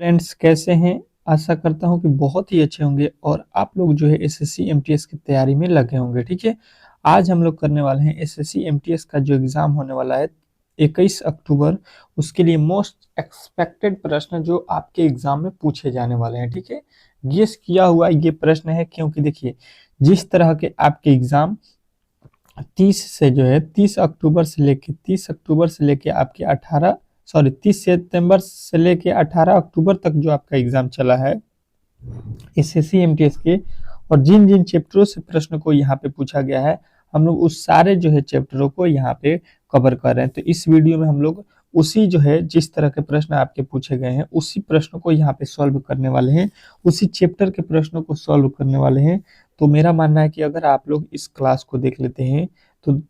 Friends कैसे हैं। आशा करता हूं कि बहुत ही अच्छे होंगे और आप लोग जो है एसएससी एमटीएस की तैयारी में लगे होंगे। ठीक है, आज हम लोग करने वाले हैं एसएससी एमटीएस का जो एग्जाम होने वाला है 21 अक्टूबर, उसके लिए मोस्ट एक्सपेक्टेड प्रश्न जो आपके एग्जाम में पूछे जाने वाले हैं। ठीक है, गेस किया हुआ ये प्रश्न है, क्योंकि देखिए जिस तरह के आपके एग्जाम 30 अक्टूबर से लेके आपके 30 सितंबर से लेके 18 अक्टूबर तक जो आपका एग्जाम चला है एसएससी एमटीएस के, और जिन जिन चैप्टरों से प्रश्न को यहाँ पे पूछा गया है हम लोग उस सारे जो है चैप्टरों को यहाँ पे कवर कर रहे हैं। तो इस वीडियो में हम लोग उसी जो है जिस तरह के प्रश्न आपके पूछे गए हैं उसी प्रश्न को यहाँ पे सॉल्व करने वाले हैं, उसी चैप्टर के प्रश्नों को सॉल्व करने वाले हैं। तो मेरा मानना है कि अगर आप लोग इस क्लास को देख लेते हैं तो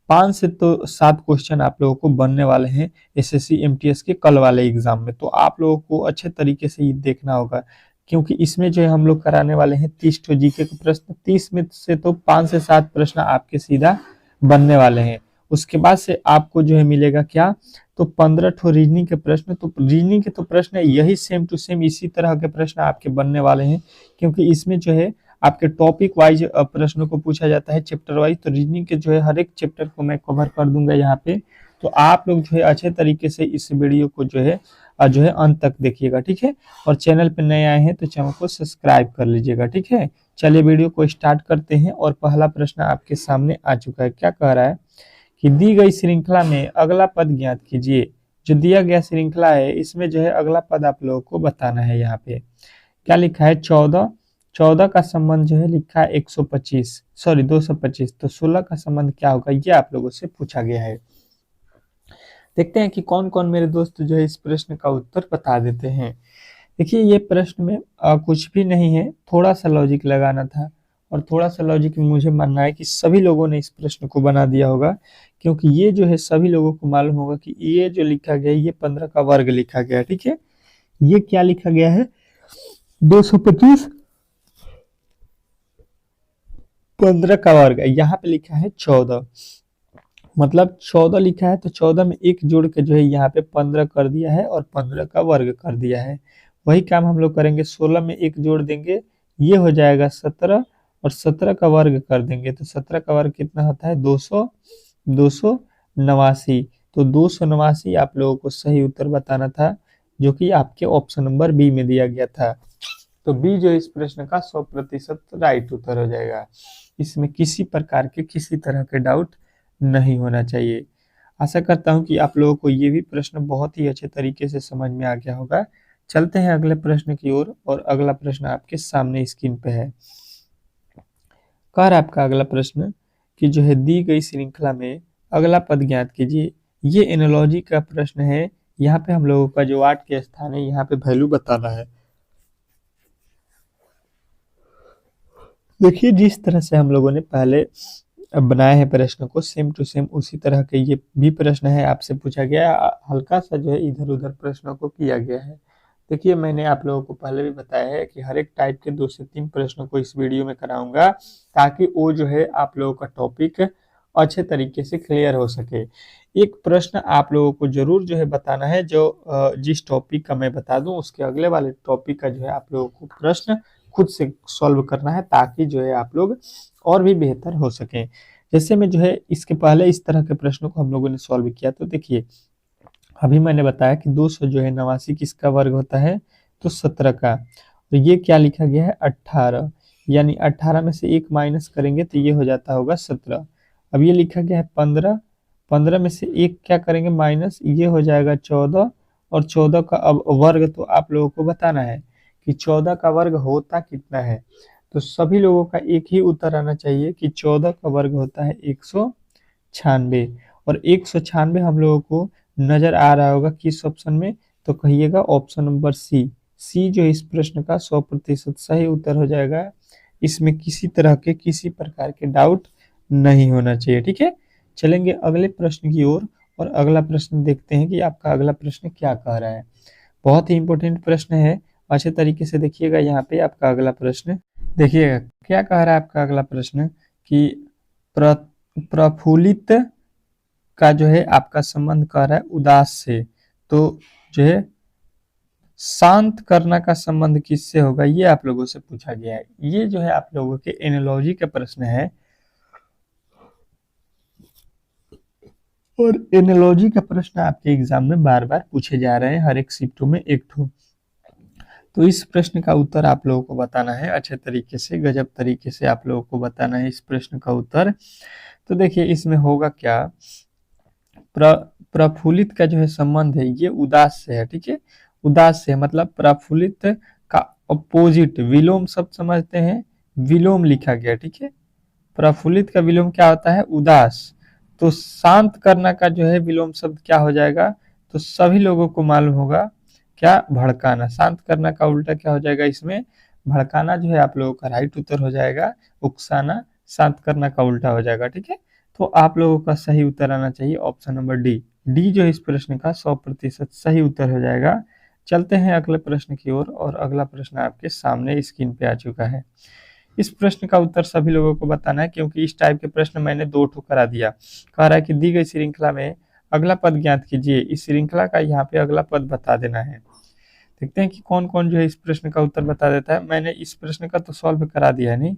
5 से तो 7 क्वेश्चन आप लोगों को बनने वाले हैं एसएससी एमटीएस के कल वाले एग्जाम में। तो आप लोगों को अच्छे तरीके से ये देखना होगा, क्योंकि इसमें जो है हम लोग कराने वाले हैं 30 तो जीके के प्रश्न, 30 में से तो 5 से 7 प्रश्न आपके सीधा बनने वाले हैं। उसके बाद से आपको जो है मिलेगा क्या, तो 15 ठो रीजनिंग के प्रश्न। तो रीजनिंग के तो प्रश्न यही सेम टू सेम इसी तरह के प्रश्न आपके बनने वाले हैं, क्योंकि इसमें जो है आपके टॉपिक वाइज प्रश्नों को पूछा जाता है, चैप्टर वाइज। तो रीजनिंग के जो है हर एक चैप्टर को मैं कवर कर दूंगा यहाँ पे। तो आप लोग जो है अच्छे तरीके से इस वीडियो को जो है अंत तक देखिएगा। ठीक है, और चैनल पे नए आए हैं तो चैनल को सब्सक्राइब कर लीजिएगा। ठीक है, चलिए वीडियो को स्टार्ट करते हैं। और पहला प्रश्न आपके सामने आ चुका है। क्या कह रहा है कि दी गई श्रृंखला में अगला पद ज्ञात कीजिए। जो दिया गया श्रृंखला है इसमें जो है अगला पद आप लोगों को बताना है। यहाँ पे क्या लिखा है, 14, 14 का संबंध जो है लिखा है 225। तो 16 का संबंध क्या होगा ये आप लोगों से पूछा गया है। देखते हैं कि कौन कौन मेरे दोस्त जो है इस प्रश्न का उत्तर बता देते हैं। देखिए ये प्रश्न में कुछ भी नहीं है, थोड़ा सा लॉजिक लगाना था, और थोड़ा सा लॉजिक में मुझे मानना है कि सभी लोगों ने इस प्रश्न को बना दिया होगा, क्योंकि ये जो है सभी लोगों को मालूम होगा कि ये जो लिखा गया है ये 15 का वर्ग लिखा गया है। ठीक है, ये क्या लिखा गया है, 225 15 का वर्ग। यहाँ पे लिखा है 14, मतलब 14 लिखा है तो 14 में एक जोड़ के जो है यहाँ पे 15 कर दिया है और 15 का वर्ग कर दिया है। वही काम हम लोग करेंगे, 16 में एक जोड़ देंगे, ये हो जाएगा 17, और 17 का वर्ग कर देंगे तो 17 का वर्ग कितना होता है, 289। तो 289 आप लोगों को सही उत्तर बताना था, जो कि आपके ऑप्शन नंबर बी में दिया गया था। तो बी जो इस प्रश्न का 100% राइट उत्तर हो जाएगा। इसमें किसी प्रकार के किसी तरह के डाउट नहीं होना चाहिए। आशा करता हूं कि आप लोगों को ये भी प्रश्न बहुत ही अच्छे तरीके से समझ में आ गया होगा। चलते हैं अगले प्रश्न की ओर, और अगला प्रश्न आपके सामने स्क्रीन पे है। कह रहा है आपका अगला प्रश्न कि जो है दी गई श्रृंखला में अगला पद ज्ञात कीजिए। ये एनालॉजी का प्रश्न है। यहाँ पे हम लोगों का जो 8 के स्थान है यहाँ पे वैल्यू बताना है। देखिए जिस तरह से हम लोगों ने पहले बनाए हैं प्रश्न को, सेम टू सेम उसी तरह के ये भी प्रश्न है, आपसे पूछा गया। हल्का सा जो है इधर उधर प्रश्नों को किया गया है। देखिए मैंने आप लोगों को पहले भी बताया है कि हर एक टाइप के 2 से 3 प्रश्नों को इस वीडियो में कराऊंगा, ताकि वो जो है आप लोगों का टॉपिक अच्छे तरीके से क्लियर हो सके। एक प्रश्न आप लोगों को जरूर जो है बताना है, जो जिस टॉपिक का मैं बता दूं उसके अगले वाले टॉपिक का जो है आप लोगों को प्रश्न खुद से सॉल्व करना है, ताकि जो है आप लोग और भी बेहतर हो सकें। जैसे में जो है इसके पहले इस तरह के प्रश्नों को हम लोगों ने सॉल्व किया। तो देखिए अभी मैंने बताया कि 200 जो है 89 किसका वर्ग होता है, तो 17 का। तो ये क्या लिखा गया है, 18, यानी 18 में से एक माइनस करेंगे तो ये हो जाता होगा 17। अब ये लिखा गया है 15, 15 में से एक क्या करेंगे माइनस, ये हो जाएगा 14, और 14 का अब वर्ग तो आप लोगों को बताना है कि 14 का वर्ग होता कितना है। तो सभी लोगों का एक ही उत्तर आना चाहिए कि 14 का वर्ग होता है 196, और 196 हम लोगों को नजर आ रहा होगा किस ऑप्शन में, तो कहिएगा ऑप्शन नंबर सी। सी जो इस प्रश्न का 100% सही उत्तर हो जाएगा। इसमें किसी तरह के किसी प्रकार के डाउट नहीं होना चाहिए। ठीक है, चलेंगे अगले प्रश्न की ओर, और अगला प्रश्न देखते हैं कि आपका अगला प्रश्न क्या कह रहा है। बहुत ही इंपॉर्टेंट प्रश्न है, अच्छे तरीके से देखिएगा। यहाँ पे आपका अगला प्रश्न देखिएगा क्या कह रहा है। आपका अगला प्रश्न कि प्रफुल्लित का जो है आपका संबंध कर रहा है उदास से। तो जो है शांत करना का संबंध किससे होगा, ये आप लोगों से पूछा गया है। ये जो है आप लोगों के एनालॉजी का प्रश्न है, और एनालॉजी का प्रश्न आपके एग्जाम में बार बार पूछे जा रहे हैं, हर एक शिफ्टों में एक ठो। तो इस प्रश्न का उत्तर आप लोगों को बताना है अच्छे तरीके से, गजब तरीके से आप लोगों को बताना है इस प्रश्न का उत्तर। तो देखिए इसमें होगा क्या, प्रफुल्लित का जो है संबंध है ये उदास से है, ठीक है। उदास से मतलब प्रफुल्लित का अपोजिट विलोम शब्द समझते हैं, विलोम लिखा गया, ठीक है। प्रफुल्लित का विलोम क्या होता है, उदास। तो शांत करना का जो है विलोम शब्द क्या हो जाएगा, तो सभी लोगों को मालूम होगा क्या, भड़काना। शांत करना का उल्टा क्या हो जाएगा इसमें, भड़काना जो है आप लोगों का राइट उत्तर हो जाएगा। उकसाना शांत करना का उल्टा हो जाएगा, ठीक है। तो आप लोगों का सही उत्तर आना चाहिए ऑप्शन नंबर डी। डी जो है इस प्रश्न का 100% सही उत्तर हो जाएगा। चलते हैं अगले प्रश्न की ओर, और अगला प्रश्न आपके सामने स्क्रीन पे आ चुका है। इस प्रश्न का उत्तर सभी लोगों को बताना है, क्योंकि इस टाइप के प्रश्न मैंने 2 ठो करा दिया। कह रहा है कि दी गई श्रृंखला में अगला पद ज्ञात कीजिए, इस श्रृंखला का यहाँ पे अगला पद बता देना है। देखते हैं कि कौन कौन जो है इस प्रश्न का उत्तर बता देता है। मैंने इस प्रश्न का तो सॉल्व करा दिया है, नहीं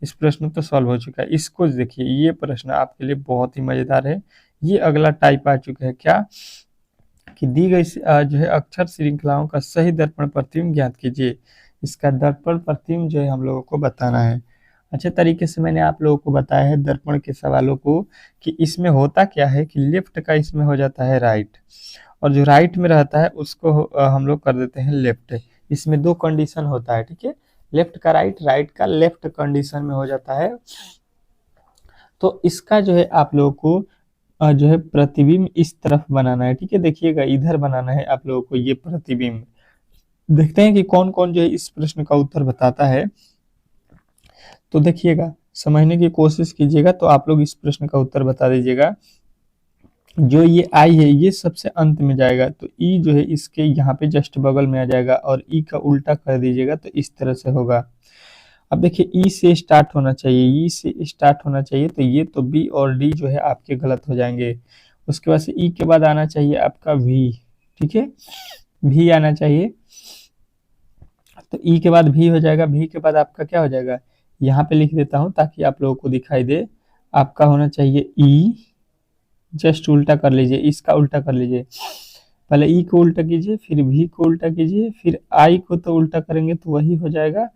इस प्रश्न तो सॉल्व हो चुका है। इसको देखिए, ये प्रश्न आपके लिए बहुत ही मजेदार है। ये अगला टाइप आ चुका है क्या, कि दी गई जो है अक्षर श्रृंखलाओं का सही दर्पण प्रतिबिंब ज्ञात कीजिए। इसका दर्पण प्रतिबिंब जो है हम लोगों को बताना है। अच्छे तरीके से मैंने आप लोगों को बताया है दर्पण के सवालों को, कि इसमें होता क्या है कि लेफ्ट का इसमें हो जाता है राइट, और जो राइट में रहता है उसको हम लोग कर देते हैं लेफ्ट। इसमें 2 कंडीशन होता है, ठीक है। लेफ्ट का राइट, राइट का लेफ्ट कंडीशन में हो जाता है। तो इसका जो है आप लोगों को जो है प्रतिबिंब इस तरफ बनाना है, ठीक है। देखिएगा इधर बनाना है आप लोगों को ये प्रतिबिंब। देखते हैं कि कौन कौन जो है इस प्रश्न का उत्तर बताता है। तो देखिएगा, समझने की कोशिश कीजिएगा, तो आप लोग इस प्रश्न का उत्तर बता दीजिएगा। जो ये आई है ये सबसे अंत में जाएगा, तो ई जो है इसके यहाँ पे जस्ट बगल में आ जाएगा, और ई का उल्टा कर दीजिएगा तो इस तरह से होगा। अब देखिए ई से स्टार्ट होना चाहिए, ई से स्टार्ट होना चाहिए, तो ये तो बी और डी जो है आपके गलत हो जाएंगे। उसके बाद से ई के बाद आना चाहिए आपका वी, ठीक है, भी आना चाहिए। तो ई के बाद भी हो जाएगा, भी के बाद आपका क्या हो जाएगा, यहाँ पे लिख देता हूँ ताकि आप लोगों को दिखाई दे। आपका होना चाहिए ई, जस्ट उल्टा कर लीजिए, इसका उल्टा कर लीजिए। पहले ई को उल्टा कीजिए, फिर भी को उल्टा कीजिए, फिर आई को तो उल्टा करेंगे तो वही हो जाएगा,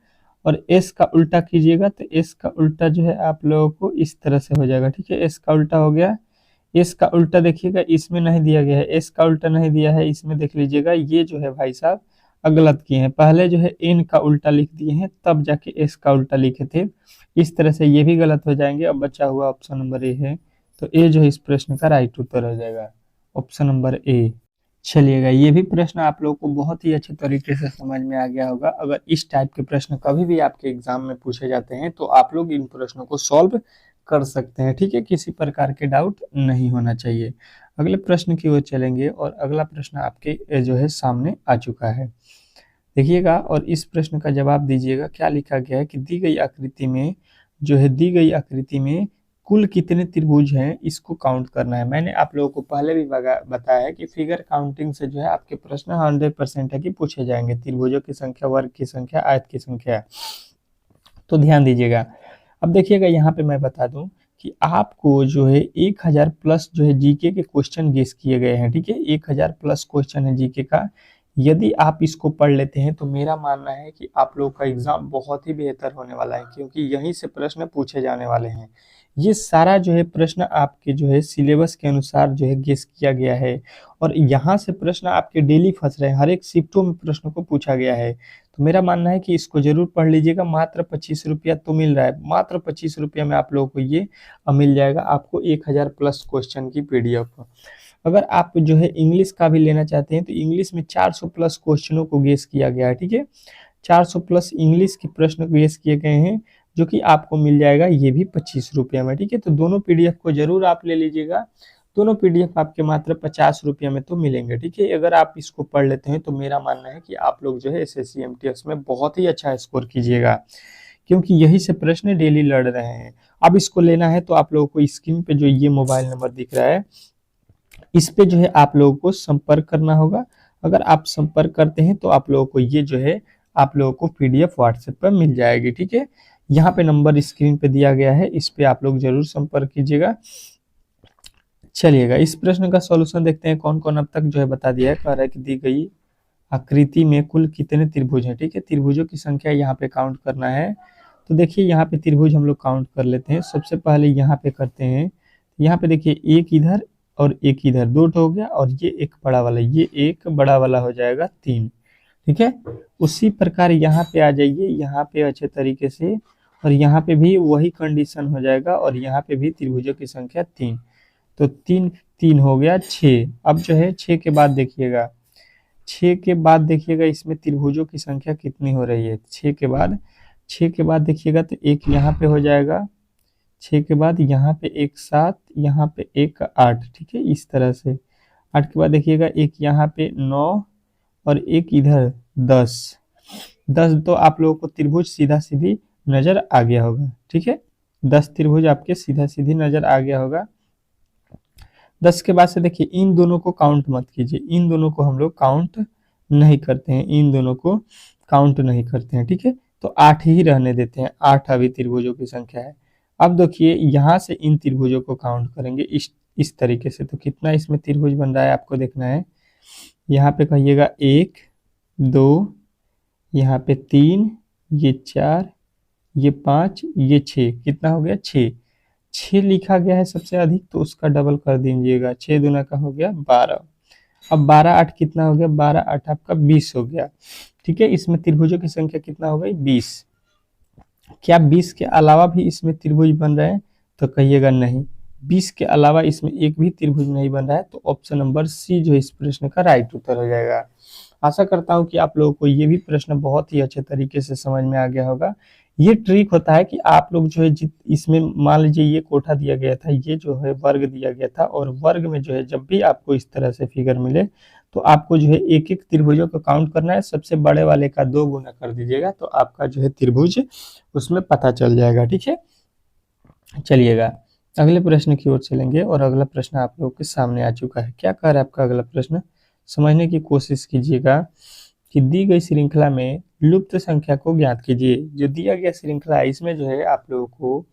और एस का उल्टा कीजिएगा तो एस का उल्टा जो है आप लोगों को इस तरह से हो जाएगा, ठीक है। एस का उल्टा हो गया। एस का उल्टा देखिएगा इसमें नहीं दिया गया है, एस का उल्टा नहीं दिया है इसमें, देख लीजिएगा ये जो है भाई साहब गलत किए हैं। पहले जो है एन का उल्टा लिख दिए हैं, तब जाके एस का उल्टा लिखे थे। इस तरह से ये भी गलत हो जाएंगे। अब बचा हुआ ऑप्शन नंबर ए है, तो ए जो है इस प्रश्न का राइट उत्तर हो जाएगा, ऑप्शन नंबर ए। चलिएगा, ये भी प्रश्न आप लोगों को बहुत ही अच्छे तरीके से समझ में आ गया होगा। अगर इस टाइप के प्रश्न कभी भी आपके एग्जाम में पूछे जाते हैं तो आप लोग इन प्रश्नों को सॉल्व कर सकते हैं, ठीक है। किसी प्रकार के डाउट नहीं होना चाहिए। अगले प्रश्न की ओर चलेंगे, और अगला प्रश्न आपके जो है सामने आ चुका है। देखिएगा और इस प्रश्न का जवाब दीजिएगा। क्या लिखा गया है कि दी गई आकृति में जो है, दी गई आकृति में कुल कितने त्रिभुज हैं इसको काउंट करना है। मैंने आप लोगों को पहले भी बताया है कि फिगर काउंटिंग से जो है आपके प्रश्न 100% है कि पूछे जाएंगे। त्रिभुजों की संख्या, वर्ग की संख्या, आयत की संख्या। तो ध्यान दीजिएगा। अब देखिएगा यहाँ पे मैं बता दूं कि आपको जो है 1000 प्लस जो है जीके के क्वेश्चन गेस किए गए हैं, ठीक है। 1000 प्लस क्वेश्चन है जीके का। यदि आप इसको पढ़ लेते हैं तो मेरा मानना है कि आप लोग का एग्जाम बहुत ही बेहतर होने वाला है, क्योंकि यहीं से प्रश्न पूछे जाने वाले हैं। ये सारा जो है प्रश्न आपके जो है सिलेबस के अनुसार जो है गेस किया गया है, और यहाँ से प्रश्न आपके डेली फंस रहे हैं, हर एक शिफ्टों में प्रश्न को पूछा गया है। तो मेरा मानना है कि इसको जरूर पढ़ लीजिएगा। मात्र 25 रुपया तो मिल रहा है, मात्र 25 रुपया में आप लोगों को ये मिल जाएगा आपको 1000 प्लस क्वेश्चन की पीडीएफ। अगर आप जो है इंग्लिश का भी लेना चाहते हैं तो इंग्लिश में 400 प्लस क्वेश्चनों को गेस किया गया है, ठीक है। 400 प्लस इंग्लिश के प्रश्न गेस किए गए हैं, जो कि आपको मिल जाएगा ये भी 25 रुपया में, ठीक है। तो दोनों पीडीएफ को जरूर आप ले लीजिएगा। दोनों पीडीएफ आपके मात्र 50 रुपया में तो मिलेंगे, ठीक है। अगर आप इसको पढ़ लेते हैं तो मेरा मानना है कि आप लोग जो है एसएससी एमटीएस में बहुत ही अच्छा स्कोर कीजिएगा, क्योंकि यही से प्रश्न डेली लड़ रहे हैं। अब इसको लेना है तो आप लोगों को स्क्रीन पे जो ये मोबाइल नंबर दिख रहा है, इस पे जो है आप लोगों को संपर्क करना होगा। अगर आप संपर्क करते हैं तो आप लोगों को ये जो है आप लोगों को PDF व्हाट्सएप पर मिल जाएगी। ठीक है, यहाँ पे नंबर स्क्रीन पे दिया गया है, इस पे आप लोग जरूर संपर्क कीजिएगा। चलिएगा इस प्रश्न का सॉल्यूशन देखते हैं कौन कौन अब तक जो है बता दिया है। कह रहा है कि दी गई आकृति में कुल कितने त्रिभुज हैं। ठीक है, त्रिभुजों की संख्या यहाँ पे काउंट करना है। तो देखिए यहाँ पे त्रिभुज हम लोग काउंट कर लेते हैं। सबसे पहले यहाँ पे करते हैं, यहाँ पे देखिए एक इधर और एक इधर, दो हो गया, और ये एक बड़ा वाला, ये एक बड़ा वाला हो जाएगा 3। ठीक है, उसी प्रकार यहाँ पे आ जाइए, यहाँ पे अच्छे तरीके से, और यहाँ पे भी वही कंडीशन हो जाएगा, और यहाँ पे भी त्रिभुजों की संख्या 3। तो 3 3 हो गया 6। अब जो है 6 के बाद देखिएगा, 6 के बाद देखिएगा इसमें त्रिभुजों की संख्या कितनी हो रही है। 6 के बाद देखिएगा तो एक यहाँ पे हो जाएगा, 6 के बाद यहाँ पे एक 7, यहाँ पे एक 8। ठीक है, इस तरह से 8 के बाद देखिएगा एक यहाँ पे 9 और एक इधर 10। 10 तो आप लोगों को त्रिभुज सीधा सीधी नजर आ गया होगा। ठीक है, 10 त्रिभुज आपके सीधा सीधी नजर आ गया होगा। 10 के बाद से देखिए इन दोनों को काउंट मत कीजिए, इन दोनों को हम लोग काउंट नहीं करते हैं, इन दोनों को काउंट नहीं करते हैं। ठीक है, तो 8 ही रहने देते हैं, 8 अभी त्रिभुजों की संख्या है। अब देखिए यहाँ से इन त्रिभुजों को काउंट करेंगे इस तरीके से, तो कितना इसमें त्रिभुज बन रहा है आपको देखना है। यहाँ पे कहिएगा 1 2, यहाँ पे 3, ये 4, ये 5, ये 6, कितना हो गया 6। 6 लिखा गया है सबसे अधिक, तो उसका डबल कर दीजिएगा, 6 दूना का हो गया 12। अब 12 8 कितना हो गया, 12 8 आपका 20 हो गया। ठीक है, इसमें त्रिभुजों की संख्या कितना हो गई 20। क्या 20 के अलावा भी इसमें त्रिभुज बन रहे हैं, तो कहिएगा नहीं, 20 के अलावा इसमें एक भी त्रिभुज नहीं बन रहा है। तो ऑप्शन नंबर सी जो इस प्रश्न का राइट उत्तर हो जाएगा। आशा करता हूं कि आप लोगों को ये भी प्रश्न बहुत ही अच्छे तरीके से समझ में आ गया होगा। ये ट्रिक होता है कि आप लोग जो है इसमें मान लीजिए ये कोठा दिया गया था, ये जो है वर्ग दिया गया था, और वर्ग में जो है जब भी आपको इस तरह से फिगर मिले तो आपको जो है एक एक त्रिभुजों को काउंट करना है, सबसे बड़े वाले का 2 गुना कर दीजिएगा, तो आपका जो है त्रिभुज उसमें पता चल जाएगा। ठीक है, चलिएगा अगले प्रश्न की ओर चलेंगे, और अगला प्रश्न आप लोगों के सामने आ चुका है। क्या कह रहा है आपका अगला प्रश्न, समझने की कोशिश कीजिएगा कि दी गई श्रृंखला में लुप्त संख्या को ज्ञात कीजिए। जो दिया गया श्रृंखला है इसमें जो है आप लोगों को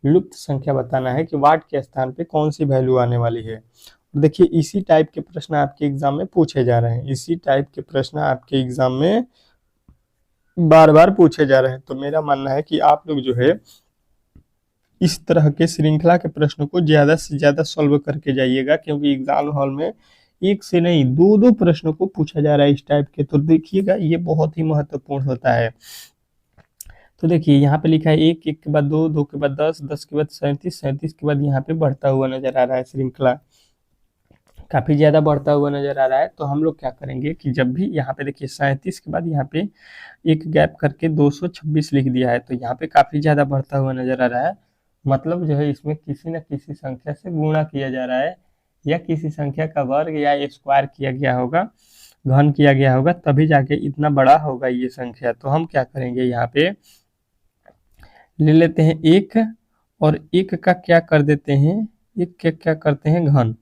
लुप्त संख्या बताना है कि वाट के स्थान पे कौन सी वैल्यू आने वाली है। देखिए इसी टाइप के प्रश्न आपके एग्जाम में पूछे जा रहे हैं, इसी टाइप के प्रश्न आपके एग्जाम में बार बार पूछे जा रहे हैं। तो मेरा मानना है कि आप लोग जो है इस तरह के श्रृंखला के प्रश्नों को ज्यादा से ज्यादा सॉल्व करके जाइएगा, क्योंकि एग्जाम हॉल में एक से नहीं दो दो प्रश्नों को पूछा जा रहा है इस टाइप के। तो देखिएगा ये बहुत ही महत्वपूर्ण होता है। तो देखिए यहाँ पे लिखा है 1 1 के बाद 2 2 के बाद 10 10 के बाद 37 37 के बाद यहाँ पे बढ़ता हुआ नजर आ रहा है, श्रृंखला काफी ज्यादा बढ़ता हुआ नजर आ रहा है। तो हम लोग क्या करेंगे कि जब भी यहाँ पे देखिए 37 के बाद यहाँ पे एक गैप करके 226 लिख दिया है, तो यहाँ पे काफी ज्यादा बढ़ता हुआ नजर आ रहा है। मतलब जो है इसमें किसी न किसी संख्या से गुणा किया जा रहा है, या किसी संख्या का वर्ग या स्क्वायर किया गया होगा, घन किया गया होगा, तभी जाके इतना बड़ा होगा ये संख्या। तो हम क्या करेंगे, यहाँ पे ले लेते हैं 1, और 1 का क्या कर देते हैं, 1 का क्या करते हैं घन,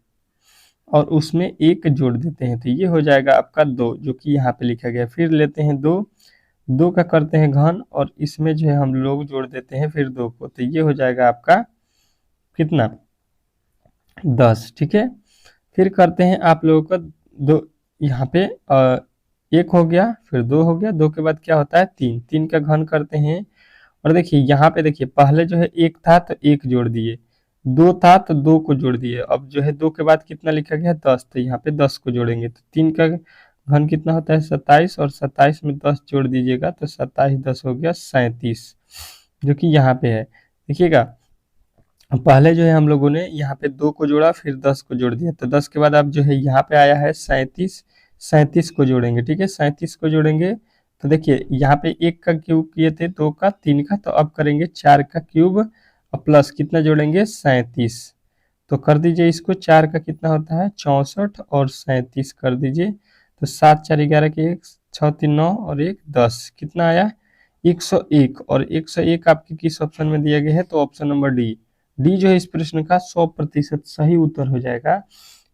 और उसमें 1 जोड़ देते हैं, तो ये हो जाएगा आपका 2, जो कि यहाँ पे लिखा गया। फिर लेते हैं 2, 2 का करते हैं घन, और इसमें जो है हम लोग जोड़ देते हैं फिर 2 को, तो ये हो जाएगा आपका कितना 10। ठीक है, फिर करते हैं आप लोगों का 2, यहाँ पे 1 हो गया, फिर 2 हो गया, 2 के बाद क्या होता है 3, 3 का घन करते हैं। और देखिए यहाँ पे देखिए पहले जो है 1 था तो 1 जोड़ दिए, 2 था तो 2 को जोड़ दिए, अब जो है 2 के बाद कितना लिखा गया 10, तो यहाँ पे 10 को जोड़ेंगे, तो 3 का घन कितना होता है 27, और 27 में 10 जोड़ दीजिएगा, तो 27 10 हो गया 37, जो कि यहाँ पे है। देखिएगा पहले जो है हम लोगों ने यहाँ पे 2 को जोड़ा, फिर 10 को जोड़ दिया, तो 10 के बाद अब जो है यहाँ पे आया है 37, 37 को जोड़ेंगे। ठीक है, 37 को जोड़ेंगे, तो देखिए यहाँ पे 1 का क्यूब किए थे, 2 का 3 का, तो अब करेंगे 4 का क्यूब और प्लस कितना जोड़ेंगे 37, तो कर दीजिए इसको, 4 का कितना होता है 64, और 37 कर दीजिए, तो 7 4 11 के 1 6 3 9 और 1 10, कितना आया 101। और 101 आपके किस ऑप्शन में दिया गया है, तो ऑप्शन नंबर डी, डी जो है इस प्रश्न का 100% सही उत्तर हो जाएगा।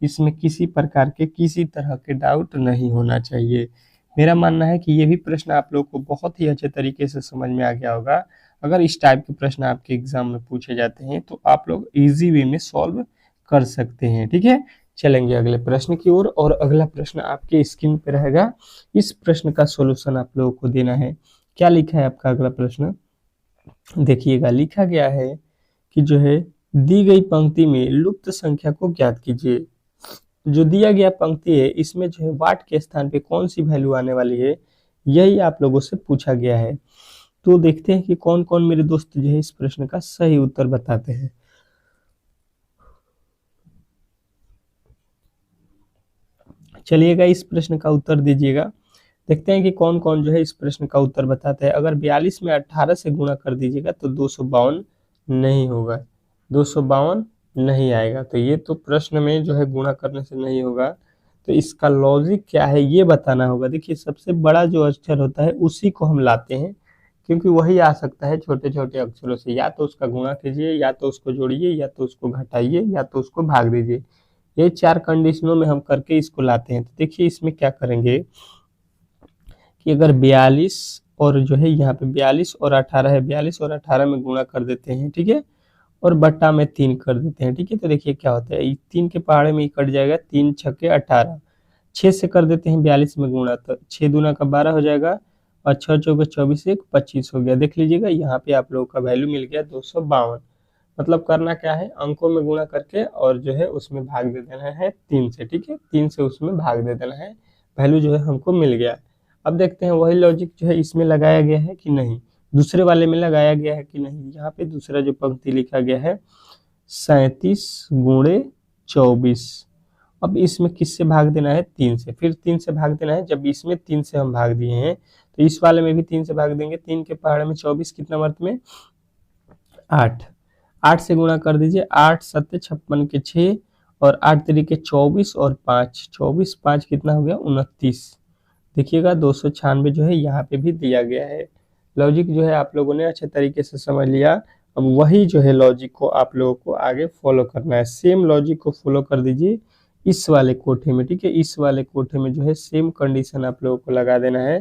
इसमें किसी प्रकार के किसी तरह के डाउट नहीं होना चाहिए। मेरा मानना है कि ये भी प्रश्न आप लोग को बहुत ही अच्छे तरीके से समझ में आ गया होगा। अगर इस टाइप के प्रश्न आपके एग्जाम में पूछे जाते हैं तो आप लोग इजी वे में सॉल्व कर सकते हैं। ठीक है, चलेंगे अगले प्रश्न की ओर। और अगला प्रश्न आपके स्क्रीन पे रहेगा। इस प्रश्न का सॉल्यूशन आप लोगों को देना है। क्या लिखा है आपका अगला प्रश्न, देखिएगा। लिखा गया है कि जो है दी गई पंक्ति में लुप्त संख्या को ज्ञात कीजिए। जो दिया गया पंक्ति है इसमें जो है वाट के स्थान पे कौन सी वैल्यू आने वाली है, यही आप लोगों से पूछा गया है। तो देखते हैं कि कौन कौन मेरे दोस्त जो है इस प्रश्न का सही उत्तर बताते हैं। चलिएगा इस प्रश्न का उत्तर दीजिएगा। देखते हैं कि कौन कौन जो है इस प्रश्न का उत्तर बताते हैं। अगर 42 में 18 से गुणा कर दीजिएगा तो 252 नहीं होगा, 252 नहीं आएगा। तो ये तो प्रश्न में जो है गुणा करने से नहीं होगा। तो इसका लॉजिक क्या है ये बताना होगा। देखिए सबसे बड़ा जो अक्षर होता है उसी को हम लाते हैं, क्योंकि वही आ सकता है छोटे छोटे अक्षरों से। या तो उसका गुणा कीजिए, या तो उसको जोड़िए, या तो उसको घटाइए, या तो उसको भाग दीजिए। ये 4 कंडीशनों में हम करके इसको लाते हैं। तो देखिए इसमें क्या करेंगे कि अगर 42 और जो है यहाँ पे 42 और 18 है, 42 और 18 में गुणा कर देते हैं, ठीक है, और बट्टा में 3 कर देते हैं, ठीक है। तो देखिए क्या होता है, 3 के पहाड़े में कट जाएगा, 3 छक्के 18, 6 से कर देते हैं 42 में गुणा, तो 6 दूना का 12 हो जाएगा, और 6 चौके 24, 1 25 हो गया। देख लीजिएगा यहाँ पे आप लोगों का वैल्यू मिल गया 252। मतलब करना क्या है, अंकों में गुणा करके और जो है उसमें भाग दे देना है 3 से, ठीक है, 3 से उसमें भाग दे देना है, वैल्यू जो है हमको मिल गया। अब देखते हैं वही लॉजिक जो है इसमें लगाया गया है कि नहीं, दूसरे वाले में लगाया गया है कि नहीं। यहाँ पे दूसरा जो पंक्ति लिखा गया है 37 गुणे 24। अब इसमें किससे भाग देना है, 3 से, फिर 3 से भाग देना है। जब इसमें 3 से हम भाग दिए हैं तो इस वाले में भी 3 से भाग देंगे। 3 के पहाड़े में 24 कितना वर्त में 8, 8 से गुणा कर दीजिए, 8 7 56 के 6, और 8 तरीके 24 और 5, 24 5 कितना हो गया 29। देखिएगा 296 जो है यहाँ पे भी दिया गया है। लॉजिक जो है आप लोगों ने अच्छे तरीके से समझ लिया। अब वही जो है लॉजिक को आप लोगों को आगे फॉलो करना है। सेम लॉजिक को फॉलो कर दीजिए इस वाले कोठे में, ठीक है। इस वाले कोठे में जो है सेम कंडीशन आप लोगों को लगा देना है।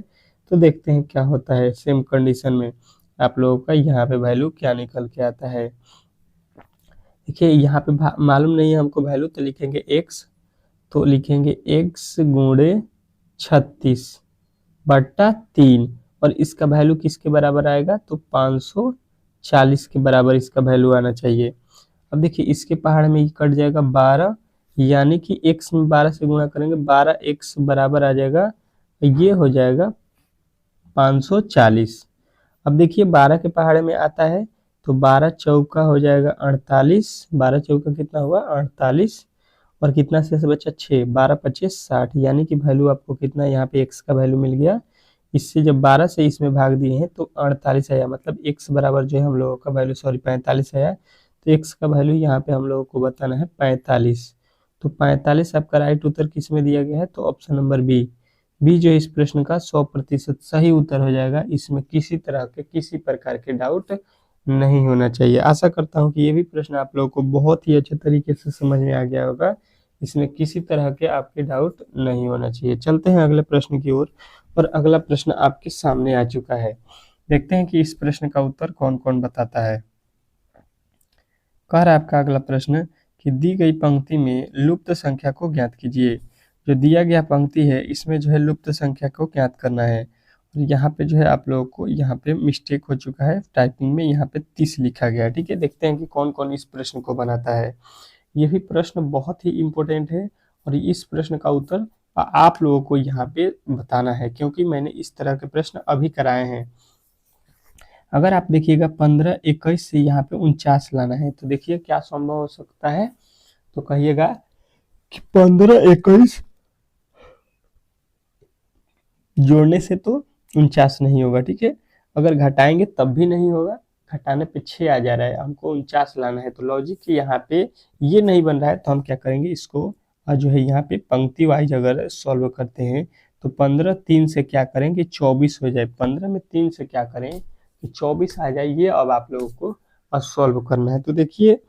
तो देखते हैं क्या होता है सेम कंडीशन में आप लोगों का यहाँ पे वैल्यू क्या निकल के आता है। देखिए यहाँ पे मालूम नहीं है हमको वैल्यू, तो लिखेंगे x, तो लिखेंगे x गुणे 36 बट्टा 3, और इसका वैल्यू किसके बराबर आएगा, तो 540 के बराबर इसका वैल्यू आना चाहिए। अब देखिए इसके पहाड़ में कट जाएगा 12, यानी कि x में 12 से गुणा करेंगे, 12x बराबर आ जाएगा, ये हो जाएगा 540। अब देखिए 12 के पहाड़े में आता है तो 12 चौका हो जाएगा 48, 12 चौका कितना हुआ 48, और कितना से बचा 6, 12 25 60, यानी कि वैल्यू आपको कितना यहाँ पे x का वैल्यू मिल गया। इससे जब 12 से इसमें भाग दिए हैं तो 48 आया, मतलब x बराबर जो है हम लोगों का वैल्यू 45 आया। तो x का वैल्यू यहाँ पे हम लोगों को बताना है 45। तो 45 आपका राइट उत्तर किस में दिया गया है, तो ऑप्शन नंबर बी जो इस प्रश्न का 100% सही उत्तर हो जाएगा। इसमें किसी तरह के किसी प्रकार के डाउट नहीं होना चाहिए। आशा करता हूं कि ये भी प्रश्न आप लोगों को बहुत ही अच्छे तरीके से समझ में आ गया होगा। इसमें किसी तरह के आपके डाउट नहीं होना चाहिए। चलते हैं अगले प्रश्न की ओर, और अगला प्रश्न आपके सामने आ चुका है। देखते हैं कि इस प्रश्न का उत्तर कौन कौन बताता है। कह रहा है आपका अगला प्रश्न कि दी गई पंक्ति में लुप्त संख्या को ज्ञात कीजिए। जो दिया गया पंक्ति है इसमें जो है लुप्त संख्या को ज्ञात करना है। और यहाँ पे जो है आप लोगों को यहाँ पे मिस्टेक हो चुका है टाइपिंग में, यहाँ पे 30 लिखा गया है, ठीक है। देखते हैं कि कौन कौन इस प्रश्न को बनाता है। ये भी प्रश्न बहुत ही इम्पोर्टेंट है, और इस प्रश्न का उत्तर आप लोगों को यहाँ पे बताना है, क्योंकि मैंने इस तरह के प्रश्न अभी कराए हैं। अगर आप देखिएगा 15 21 से यहाँ पे 49 लाना है, तो देखिए क्या संभव हो सकता है। तो कहिएगा कि 15 21 जोड़ने से तो 49 नहीं होगा, ठीक है। अगर घटाएंगे तब भी नहीं होगा, घटाने पे 6 आ जा रहा है, हमको 49 लाना है। तो लॉजिक यहाँ पे ये नहीं बन रहा है, तो हम क्या करेंगे इसको जो है यहाँ पे पंक्ति वाइज अगर सॉल्व करते हैं तो 15 3 से क्या करेंगे 24 हो जाए, 15 में 3 से क्या करें कि 24 आ जाए। ये अब आप लोगों को सॉल्व करना है। तो देखिए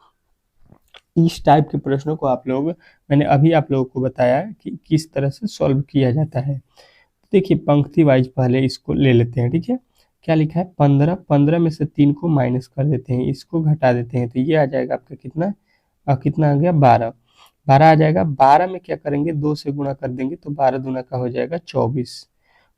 इस टाइप के प्रश्नों को मैंने अभी आप लोगों को बताया कि किस तरह से सॉल्व किया जाता है। देखिए पंक्ति वाइज पहले इसको ले लेते हैं, ठीक है। क्या लिखा है 15, 15 में से 3 को माइनस कर देते हैं, इसको घटा देते हैं, तो ये आ जाएगा आपका कितना, कितना आ गया 12, 12 आ जाएगा। 12 में क्या करेंगे 2 से गुणा कर देंगे तो 12 दूना का हो जाएगा 24,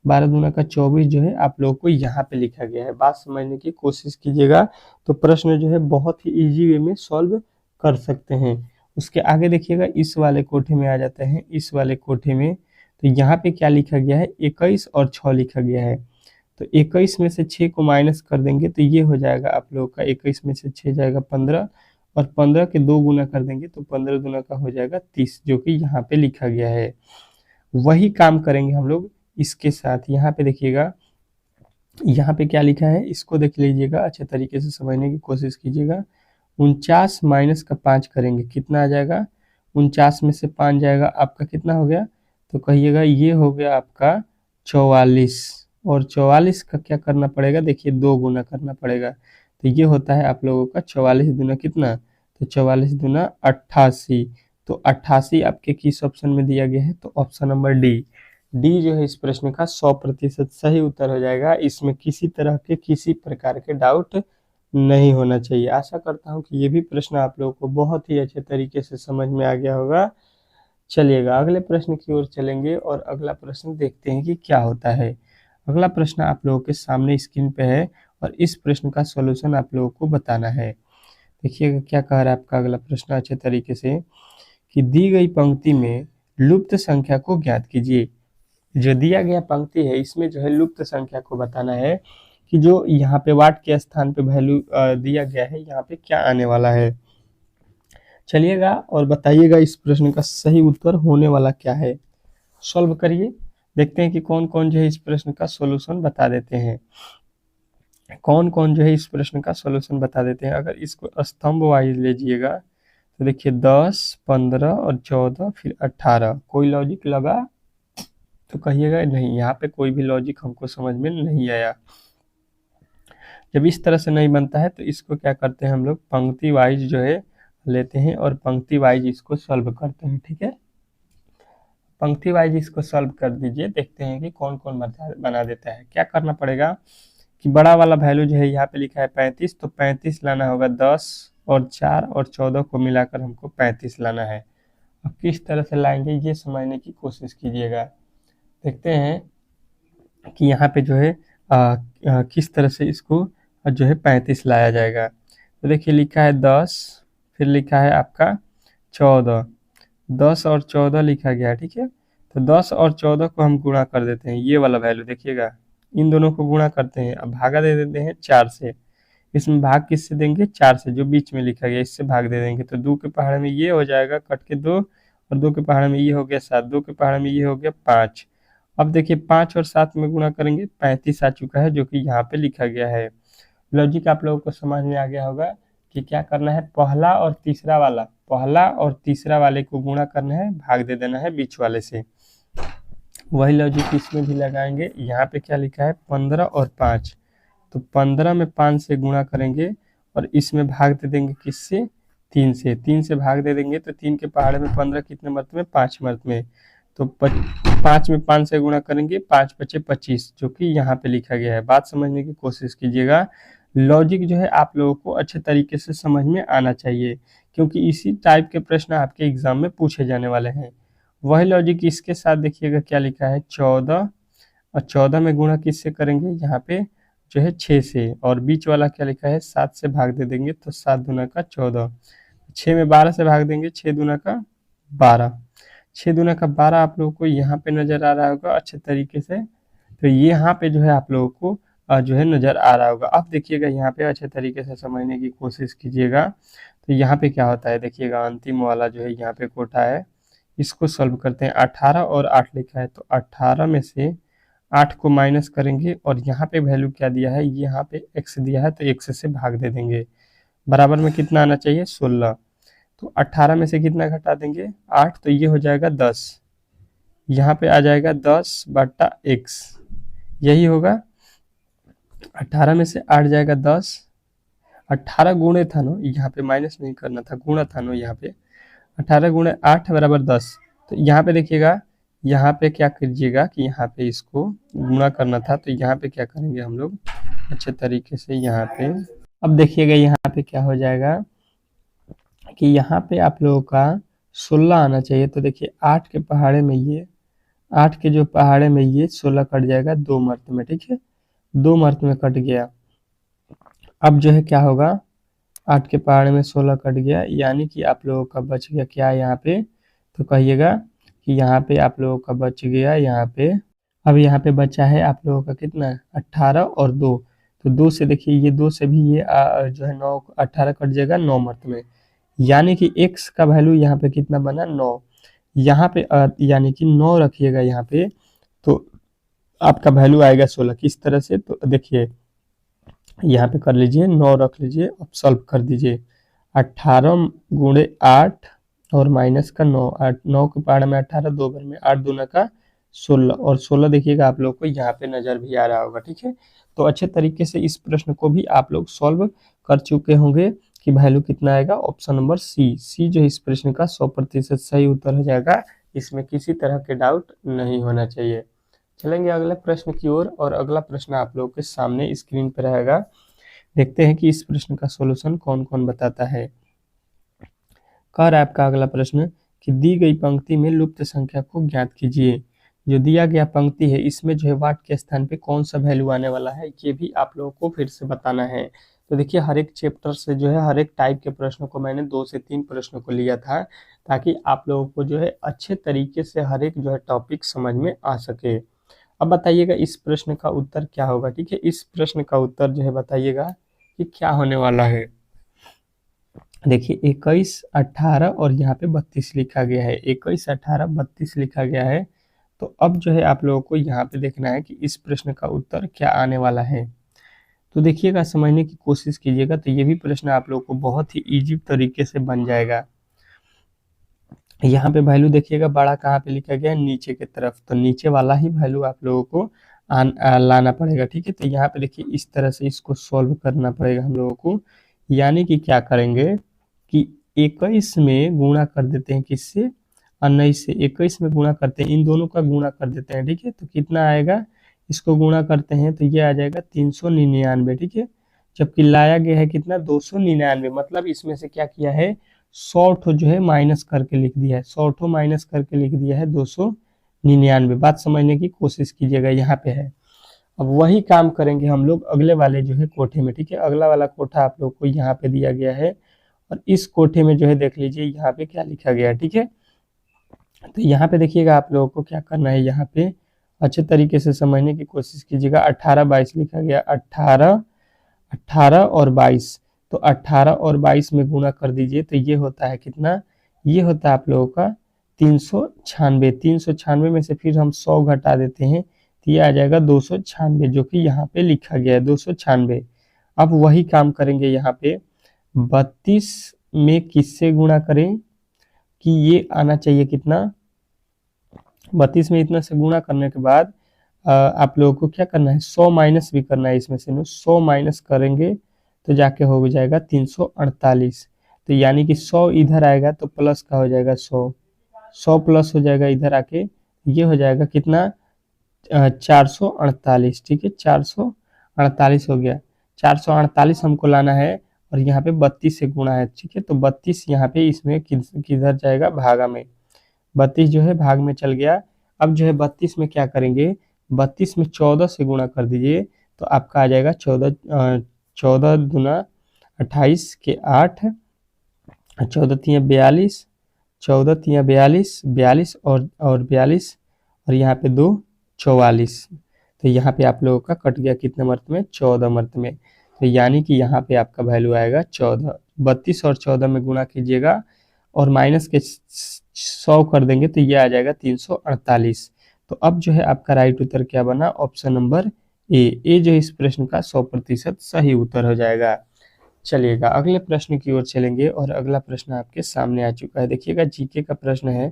12 दूना का 24 जो है आप लोगों को यहाँ पे लिखा गया है। बात समझने की कोशिश कीजिएगा तो प्रश्न जो है बहुत ही इजी वे में सॉल्व कर सकते हैं। उसके आगे देखिएगा इस वाले कोठे में आ जाते हैं, इस वाले कोठे में तो यहाँ पे क्या लिखा गया है 21 और 6 लिखा गया है। तो 21 में से 6 को माइनस कर देंगे तो ये हो जाएगा आप लोगों का 21 में से 6 जाएगा 15 और 15 के 2 गुना कर देंगे तो 15 गुना का हो जाएगा 30, जो कि यहाँ पे लिखा गया है। वही काम करेंगे हम लोग इसके साथ। यहाँ पे देखिएगा यहाँ पे क्या लिखा है इसको देख लीजिएगा, अच्छे तरीके से समझने की कोशिश कीजिएगा। 49 माइनस का 5 करेंगे कितना आ जाएगा, 49 में से 5 जाएगा आपका कितना हो गया, तो कहिएगा ये हो गया आपका 44, और 44 का क्या करना पड़ेगा, देखिए 2 गुना करना पड़ेगा, तो ये होता है आप लोगों का 44 दूना कितना, तो 44 दूना 88, तो 88 आपके किस ऑप्शन में दिया गया है, तो ऑप्शन नंबर डी। डी जो है इस प्रश्न का 100% सही उत्तर हो जाएगा। इसमें किसी तरह के किसी प्रकार के डाउट नहीं होना चाहिए। आशा करता हूं कि ये भी प्रश्न आप लोगों को बहुत ही अच्छे तरीके से समझ में आ गया होगा। चलिएगा अगले प्रश्न की ओर चलेंगे और अगला प्रश्न देखते हैं कि क्या होता है। अगला प्रश्न आप लोगों के सामने स्क्रीन पे है और इस प्रश्न का सॉल्यूशन आप लोगों को बताना है। देखिएगा क्या कह रहा है आपका अगला प्रश्न अच्छे तरीके से, कि दी गई पंक्ति में लुप्त संख्या को ज्ञात कीजिए। जो दिया गया पंक्ति है इसमें जो है लुप्त संख्या को बताना है कि जो यहाँ पे वाट के स्थान पे वैल्यू दिया गया है यहाँ पे क्या आने वाला है। चलिएगा और बताइएगा इस प्रश्न का सही उत्तर होने वाला क्या है। सॉल्व करिए, देखते हैं कि कौन कौन जो है इस प्रश्न का सॉल्यूशन बता देते हैं, कौन कौन जो है इस प्रश्न का सॉल्यूशन बता देते हैं। अगर इसको स्तंभ वाइज लीजिएगा तो देखिए 10, 15 और 14 फिर 18, कोई लॉजिक लगा तो कहिएगा नहीं, यहाँ पे कोई भी लॉजिक हमको समझ में नहीं आया। जब इस तरह से नहीं बनता है तो इसको क्या करते हैं हम लोग पंक्ति वाइज जो है लेते हैं और पंक्ति वाइज इसको सॉल्व करते हैं, ठीक है। पंक्ति वाइज इसको सॉल्व कर दीजिए, देखते हैं कि कौन कौन बना देता है। क्या करना पड़ेगा कि बड़ा वाला वैल्यू जो है यहाँ पे लिखा है 35, तो 35 लाना होगा, 10 और 4 और 14 को मिलाकर हमको 35 लाना है। अब किस तरह से लाएंगे ये समझने की कोशिश कीजिएगा। देखते हैं कि यहाँ पे जो है किस तरह से इसको जो है 35 लाया जाएगा। तो देखिए लिखा है 10, फिर लिखा है आपका 14, 10 और 14 लिखा गया है, ठीक है। तो 10 और 14 को हम गुणा कर देते हैं, ये वाला वैल्यू देखिएगा, इन दोनों को गुणा करते हैं। अब भागा दे देते हैं 4 से, इसमें भाग किससे देंगे 4 से, जो बीच में लिखा गया इससे भाग दे देंगे, तो 2 के पहाड़ में ये हो जाएगा कट के 2, और 2 के पहाड़ में ये हो गया 7, 2 के पहाड़ में ये हो गया 5। अब देखिए 5 और 7 में गुणा करेंगे 35 आ चुका है, जो कि यहाँ पे लिखा गया है। लॉजिक आप लोगों को समझ में आ गया होगा कि क्या करना है, पहला और तीसरा वाले को गुणा करना है, भाग दे देना है बीच वाले से। वही लॉजिक इसमें भी लगाएंगे। यहाँ पे क्या लिखा है 15 और 5, तो 15 में 5 से गुणा करेंगे और इसमें भाग दे देंगे किससे, 3 से, 3 से भाग दे देंगे तो 3 के पहाड़ में 15 कितने मर्त में, 5 मर्त में, तो 5 में 5 से गुणा करेंगे, 5 बचे 25, जो कि यहाँ पे लिखा गया है। बात समझने की कोशिश कीजिएगा। लॉजिक जो है आप लोगों को अच्छे तरीके से समझ में आना चाहिए, क्योंकि इसी टाइप के प्रश्न आपके एग्जाम में पूछे जाने वाले हैं। वही लॉजिक इसके साथ देखिएगा क्या लिखा है 14, और 14 में गुणा किससे करेंगे, यहाँ पे जो है 6 से, और बीच वाला क्या लिखा है 7 से भाग दे देंगे, तो 7 दूना का 14, 6 में 12 से भाग देंगे, 6 दूना का 12, 6 दूना का 12 आप लोगों को यहाँ पे नजर आ रहा होगा अच्छे तरीके से। तो ये यहाँ पे जो है आप लोगों को जो है नजर आ रहा होगा। अब देखिएगा यहाँ पे अच्छे तरीके से समझने की कोशिश कीजिएगा। तो यहाँ पे क्या होता है देखिएगा, अंतिम वाला जो है यहाँ पे कोटा है, इसको सॉल्व करते हैं। 18 और 8 लिखा है, तो 18 में से 8 को माइनस करेंगे और यहाँ पे वैल्यू क्या दिया है, यहाँ पे x दिया है, तो x से भाग दे देंगे। बराबर में कितना आना चाहिए 16, तो 18 में से कितना घटा देंगे 8, तो ये हो जाएगा 10, यहाँ पे आ जाएगा 10/x, यही होगा। 18 में से 8 जाएगा 10 18 गुणे था ना, यहाँ पे माइनस नहीं करना था, गुणा था ना यहाँ पे, 18 गुणे 8 बराबर 10। तो यहाँ पे देखिएगा, यहाँ पे क्या कीजिएगा कि यहाँ पे इसको गुणा करना था, तो यहाँ पे क्या करेंगे हम लोग अच्छे तरीके से यहाँ पे। अब देखिएगा यहाँ पे क्या हो जाएगा कि यहाँ पे आप लोगों का 16 आना चाहिए। तो देखिए 8 के पहाड़े में ये 8 के जो पहाड़े में ये 16 कट जाएगा 2 मर्त में, ठीक है, 2 मर्त में कट गया। अब जो है क्या होगा, 8 के पहाड़े में 16 कट गया, यानी कि आप लोगों का बच गया क्या यहाँ पे, तो कहिएगा कि यहाँ पे आप लोगों का बच गया यहाँ पे। अब यहाँ पे बचा है आप लोगों का कितना, 18 और 2। तो 2 से देखिए, ये 2 से भी ये जो है 9 18 कट जाएगा 9 मर्त में, यानी कि x का वैल्यू यहाँ पे कितना बना 9। यहाँ पे यानी कि 9 रखिएगा यहाँ पे, तो आपका वैल्यू आएगा 16। किस तरह से, तो देखिए यहाँ पे कर लीजिए, 9 रख लीजिए, अब सॉल्व कर दीजिए। 18 गुणे 8 और माइनस का 9, 9 के पहाड़ में 18, 2 बार में 8 दूना का 16, और 16 देखिएगा आप लोग को यहाँ पे नजर भी आ रहा होगा, ठीक है। तो अच्छे तरीके से इस प्रश्न को भी आप लोग सॉल्व कर चुके होंगे कि वैल्यू कितना आएगा। ऑप्शन नंबर सी जो इस प्रश्न का 100% सही उत्तर हो जाएगा, इसमें किसी तरह के डाउट नहीं होना चाहिए। चलेंगे अगले प्रश्न की ओर, और अगला प्रश्न आप लोगों के सामने स्क्रीन पर रहेगा। देखते हैं कि इस प्रश्न का सॉल्यूशन कौन कौन बताता है। कह रहा है आपका अगला प्रश्न कि दी गई पंक्ति में लुप्त संख्या को ज्ञात कीजिए। जो दिया गया पंक्ति है इसमें जो है वाट के स्थान पे कौन सा वैल्यू आने वाला है, ये भी आप लोगों को फिर से बताना है। तो देखिए हर एक चैप्टर से जो है हर एक टाइप के प्रश्नों को मैंने 2 से 3 प्रश्नों को लिया था, ताकि आप लोगों को जो है अच्छे तरीके से हर एक जो है टॉपिक समझ में आ सके। अब बताइएगा इस प्रश्न का उत्तर क्या होगा, ठीक है। इस प्रश्न का उत्तर जो है बताइएगा कि क्या होने वाला है। देखिए 21, 18 और यहाँ पे 32 लिखा गया है, 21, 18, 32 लिखा गया है। तो अब जो है आप लोगों को यहाँ पे देखना है कि इस प्रश्न का उत्तर क्या आने वाला है। तो देखिएगा, समझने की कोशिश कीजिएगा, तो ये भी प्रश्न आप लोगों को बहुत ही इजी तरीके से बन जाएगा। यहाँ पे वैल्यू देखिएगा बड़ा कहाँ पे लिखा गया है, नीचे की तरफ, तो नीचे वाला ही वैल्यू आप लोगों को लाना पड़ेगा, ठीक है। तो यहाँ पे देखिए इस तरह से इसको सॉल्व करना पड़ेगा हम लोगों को, यानी कि क्या करेंगे कि 21 में गुणा कर देते हैं किससे, 19 से। 21 में गुणा करते हैं, इन दोनों का गुणा कर देते हैं, ठीक है। तो कितना आएगा, इसको गुणा करते हैं तो ये आ जाएगा 399, ठीक है। जबकि लाया गया है कितना, 299, मतलब इसमें से क्या किया है, 100 ठो जो है माइनस करके लिख दिया है, 100 ठो माइनस करके लिख दिया है 299। बात समझने की कोशिश कीजिएगा, यहाँ पे है। अब वही काम करेंगे हम लोग अगले वाले जो है कोठे में, ठीक है। अगला वाला कोठा आप लोग को यहाँ पे दिया गया है, और इस कोठे में जो है देख लीजिए यहाँ पे क्या लिखा गया है, ठीक है। तो यहाँ पे देखिएगा आप लोगों को क्या करना है, यहाँ पे अच्छे तरीके से समझने की कोशिश कीजिएगा। 18, 22 लिखा गया, 18 और 22, तो 18 और 22 में गुणा कर दीजिए, तो ये होता है कितना, ये होता है आप लोगों का 396। 396 में से फिर हम 100 घटा देते हैं, तो ये आ जाएगा 296, जो कि यहाँ पे लिखा गया है 296। अब वही काम करेंगे यहाँ पे, 32 में किससे गुणा करें कि ये आना चाहिए कितना, 32 में इतना से गुणा करने के बाद आप लोगों को क्या करना है, 100 माइनस भी करना है इसमें से। 100 माइनस करेंगे तो जाके हो जाएगा 348। तो यानी कि 100 इधर आएगा तो प्लस का हो जाएगा 100, 100 प्लस हो जाएगा इधर आके, ये हो जाएगा कितना, 448, ठीक है। 448 हो गया, 448 हमको लाना है, और यहाँ पे 32 से गुणा है, ठीक है। तो 32 यहाँ पे इसमें किधर जाएगा, भागा में, 32 जो है भाग में चल गया। अब जो है 32 में क्या करेंगे, 32 में 14 से गुणा कर दीजिए, तो आपका आ जाएगा 14 दूना 28 के 8, 14 तिया 42, 14 तिया 42, 42 और 42, और यहाँ पे 2 44। तो यहाँ पे आप लोगों का कट गया कितने मर्त में, 14 मर्त में। तो यानी कि यहाँ पे आपका वैल्यू आएगा 14। 32 और 14 में गुणा कीजिएगा और माइनस के 100 कर देंगे, तो ये आ जाएगा 348। तो अब जो है आपका राइट उत्तर क्या बना, ऑप्शन नंबर ए जो इस प्रश्न का 100% सही उत्तर हो जाएगा। चलिएगा अगले प्रश्न की ओर चलेंगे, और अगला प्रश्न आपके सामने आ चुका है। देखिएगा जीके का प्रश्न है,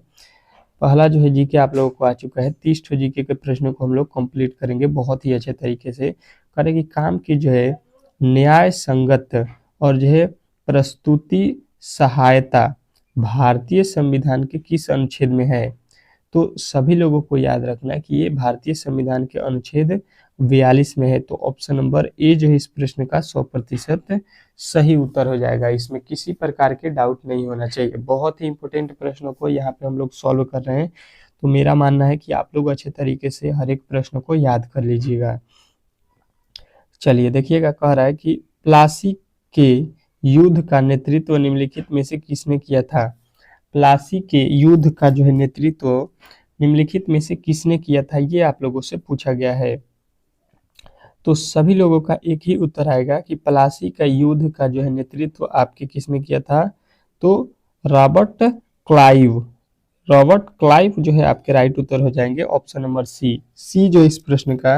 पहला जो है जीके आप लोगों को आ चुका है। 30 ठो जीके के प्रश्नों को हम लोग कंप्लीट करेंगे बहुत ही अच्छे तरीके से। करेंगे काम की जो है न्याय संगत और जो है प्रस्तुति सहायता भारतीय संविधान के किस अनुच्छेद में है? तो सभी लोगों को याद रखना है कि ये भारतीय संविधान के अनुच्छेद 42 में है। तो ऑप्शन नंबर ए जो है इस प्रश्न का 100% सही उत्तर हो जाएगा। इसमें किसी प्रकार के डाउट नहीं होना चाहिए। बहुत ही इंपॉर्टेंट प्रश्नों को यहाँ पे हम लोग सॉल्व कर रहे हैं, तो मेरा मानना है कि आप लोग अच्छे तरीके से हर एक प्रश्न को याद कर लीजिएगा। चलिए देखिएगा, कह रहा है कि प्लासी के युद्ध का नेतृत्व निम्नलिखित में से किसने किया था? प्लासी के युद्ध का जो है नेतृत्व निम्नलिखित में से किसने किया था, ये आप लोगों से पूछा गया है। तो सभी लोगों का एक ही उत्तर आएगा कि प्लासी का युद्ध का जो है नेतृत्व आपके किसने किया था? तो रॉबर्ट क्लाइव। रॉबर्ट क्लाइव जो है आपके राइट उत्तर हो जाएंगे। ऑप्शन नंबर सी जो इस प्रश्न का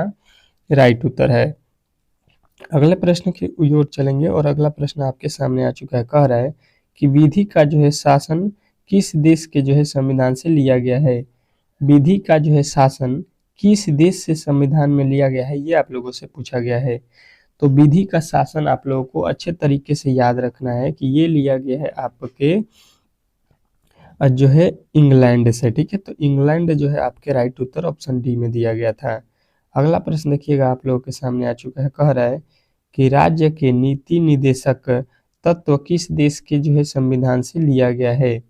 राइट उत्तर है। अगले प्रश्न की ओर चलेंगे और अगला प्रश्न आपके सामने आ चुका है। कह रहा है कि विधि का जो है शासन किस देश के जो है संविधान से लिया गया है? विधि का जो है शासन किस देश से संविधान में लिया गया है, ये आप लोगों से पूछा गया है। तो विधि का शासन आप लोगों को अच्छे तरीके से याद रखना है कि ये लिया गया है आपके जो है इंग्लैंड से, ठीक है। तो इंग्लैंड जो है आपके राइट उत्तर ऑप्शन डी में दिया गया था। अगला प्रश्न देखिएगा, आप लोगों के सामने आ चुका है। कह रहा है कि राज्य के नीति निदेशक तत्व किस देश के जो है संविधान से लिया गया है?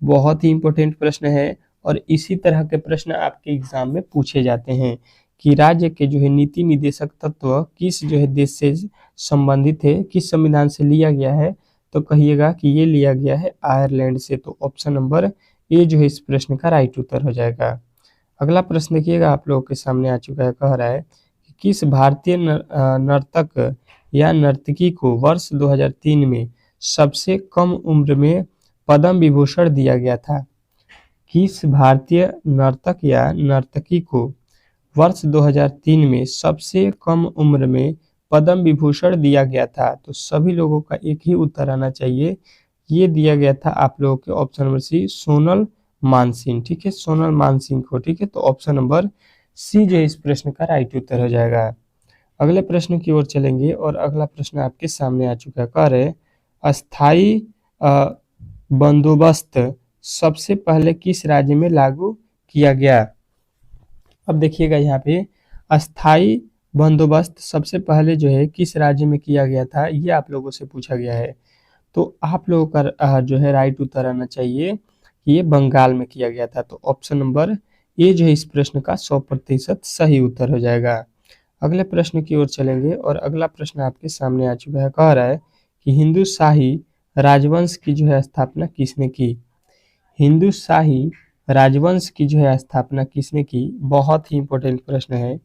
बहुत ही इंपॉर्टेंट प्रश्न है और इसी तरह के प्रश्न आपके एग्जाम में पूछे जाते हैं कि राज्य के जो है नीति निदेशक तत्व किस जो है देश से संबंधित है, किस संविधान से लिया गया है? तो कहिएगा कि ये लिया गया है आयरलैंड से। तो ऑप्शन नंबर ए जो है इस प्रश्न का राइट उत्तर हो जाएगा। अगला प्रश्न देखिएगा, आप लोगों के सामने आ चुका है। कह रहा है कि किस भारतीय नर्तक या नर्तकी को वर्ष 2003 में सबसे कम उम्र में पद्म विभूषण दिया गया था? किस भारतीय नर्तक या नर्तकी को वर्ष 2003 में सबसे कम उम्र में पद्म विभूषण दिया गया था? तो सभी लोगों का एक ही उत्तर आना चाहिए। ये दिया गया था आप लोगों के option number C, Sonal Mansingh, ठीक है, सोनल मानसिंह को, ठीक है। तो ऑप्शन नंबर सी जो इस प्रश्न का राइट उत्तर हो जाएगा। अगले प्रश्न की ओर चलेंगे और अगला प्रश्न आपके सामने आ चुका है। कह रहे अस्थाई बंदोबस्त सबसे पहले किस राज्य में लागू किया गया? अब देखिएगा यहाँ पे अस्थाई बंदोबस्त सबसे पहले जो है किस राज्य में किया गया था, ये आप लोगों से पूछा गया है। तो आप लोगों का जो है राइट उत्तर आना चाहिए कि ये बंगाल में किया गया था। तो ऑप्शन नंबर ए जो है इस प्रश्न का 100% सही उत्तर हो जाएगा। अगले प्रश्न की ओर चलेंगे और अगला प्रश्न आपके सामने आ चुका है। कह रहा है कि हिंदू शाही राजवंश की जो है स्थापना किसने की? हिंदू शाही राजवंश की जो है स्थापना किसने की? बहुत ही इंपॉर्टेंट प्रश्न है